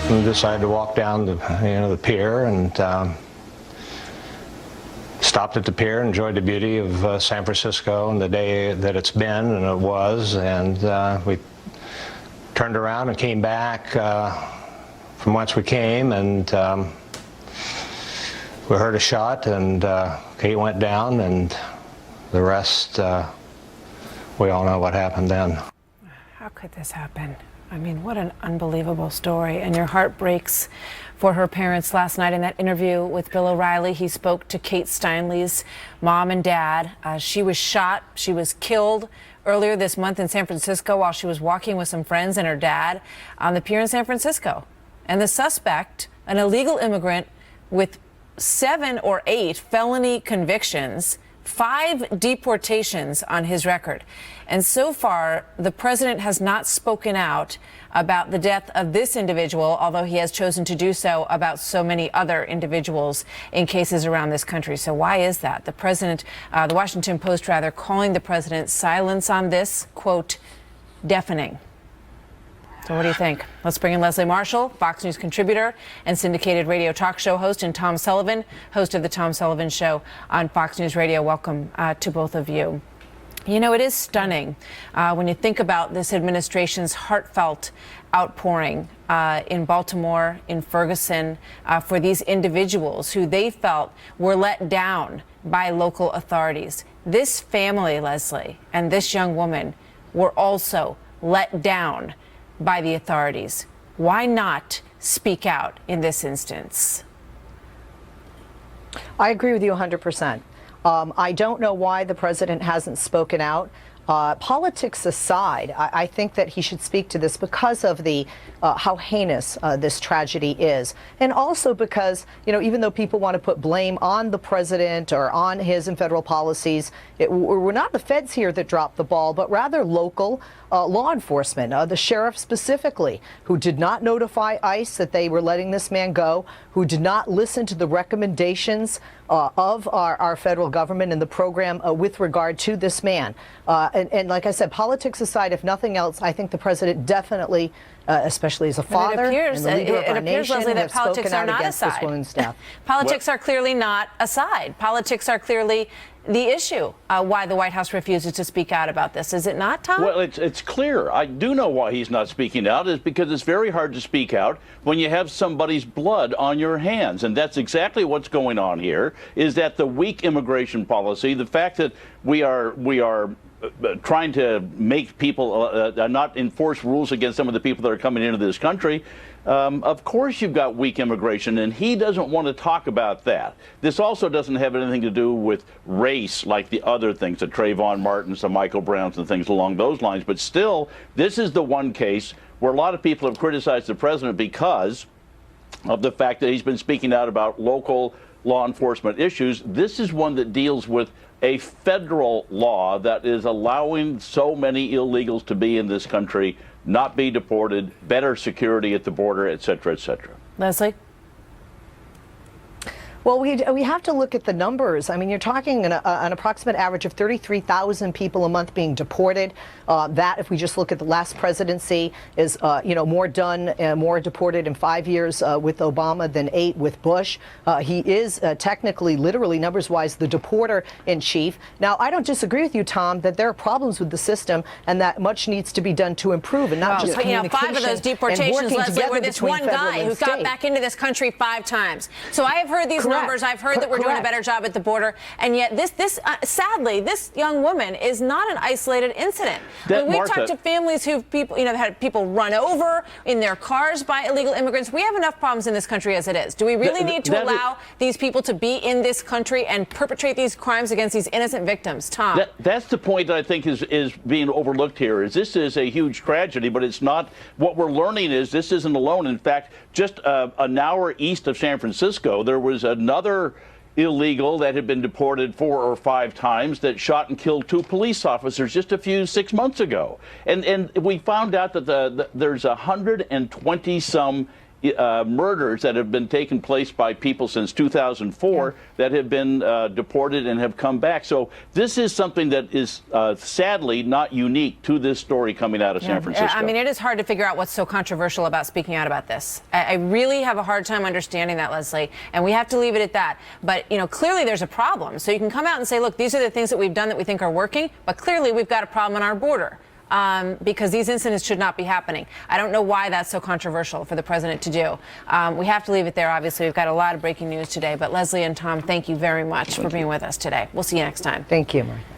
and decided to walk down the pier and stopped at the pier, enjoyed the beauty of San Francisco and the day that it's been, and it was, and we turned around and came back from whence we came, and we heard a shot, and Kate went down, and the rest, we all know what happened then. How could this happen? I mean, what an unbelievable story, and your heart breaks for her parents. Last night in that interview with Bill O'Reilly, he spoke to Kate Steinle's mom and dad. She was shot. She was killed earlier this month in San Francisco while she was walking with some friends and her dad on the pier in San Francisco. And the suspect, an illegal immigrant with 7 or 8 felony convictions, 5 deportations on his record. And so far, the president has not spoken out about the death of this individual, although he has chosen to do so about so many other individuals in cases around this country. So why is that? The president, the Washington Post rather, calling the president's silence on this, quote, deafening. So what do you think? Let's bring in Leslie Marshall, Fox News contributor and syndicated radio talk show host, and Tom Sullivan, host of the Tom Sullivan Show on Fox News Radio. Welcome to both of you. You know, it is stunning when you think about this administration's heartfelt outpouring in Baltimore, in Ferguson, for these individuals who they felt were let down by local authorities. This family, Leslie, and this young woman were also let down by the authorities. Why not speak out in this instance? I agree with you 100%. I don't know why the president hasn't spoken out. Politics aside, I think that he should speak to this because of the how heinous this tragedy is, and also because, you know, even though people want to put blame on the president or on his and federal policies, we're not the feds here that dropped the ball, but rather local law enforcement, the sheriff specifically, who did not notify ICE that they were letting this man go, who did not listen to the recommendations of our federal government and the program with regard to this man. And like I said, politics aside, if nothing else, I think the president definitely, especially as a father and the leader of our nation, Leslie, that have politics spoken are out not against aside. this woman's death. Politics are clearly not aside. Politics are clearly the issue why the White House refuses to speak out about this. Is it not, Tom? Well, it's clear. I do know why he's not speaking out, is because it's very hard to speak out when you have somebody's blood on your hands. And that's exactly what's going on here, is that the weak immigration policy, the fact that we are trying to make people not enforce rules against some of the people that are coming into this country. Of course you've got weak immigration, and he doesn't want to talk about that. This also doesn't have anything to do with race like the other things, the Trayvon Martins, the Michael Browns, and things along those lines. But still, this is the one case where a lot of people have criticized the president because of the fact that he's been speaking out about local law enforcement issues. This is one that deals with a federal law that is allowing so many illegals to be in this country, not be deported, better security at the border, et cetera, et cetera. Leslie? Well, we have to look at the numbers. I mean, you're talking an approximate average of 33,000 people a month being deported. That, if we just look at the last presidency, is more done, more deported in 5 years with Obama than 8 with Bush. He is technically, literally, numbers-wise, the deporter in chief. Now, I don't disagree with you, Tom, that there are problems with the system and that much needs to be done to improve, and not just communication. 5 of those deportations, Leslie, were this one guy who got back into this country 5 times. So I have heard these numbers. I've heard that we're doing a better job at the border, and yet sadly, this young woman is not an isolated incident. When we talk to families who've had people run over in their cars by illegal immigrants, we have enough problems in this country as it is. Do we really need to allow these people to be in this country and perpetrate these crimes against these innocent victims? Tom? That's the point that I think is being overlooked here. Is this is a huge tragedy, but it's not. What we're learning is this isn't alone. In fact, just an hour east of San Francisco, there was another illegal that had been deported 4 or 5 times that shot and killed 2 police officers just 6 months ago. And we found out that there's 120 some murders that have been taking place by people since 2004 that have been deported and have come back. So this is something that is sadly not unique to this story coming out of San Francisco. I mean, it is hard to figure out what's so controversial about speaking out about this. I really have a hard time understanding that, Leslie, and we have to leave it at that. But, you know, clearly there's a problem. So you can come out and say, look, these are the things that we've done that we think are working, but clearly we've got a problem on our border. Because these incidents should not be happening. I don't know why that's so controversial for the president to do. We have to leave it there, obviously. We've got a lot of breaking news today. But Leslie and Tom, thank you very much for being with us today. We'll see you next time. Thank you, Martha.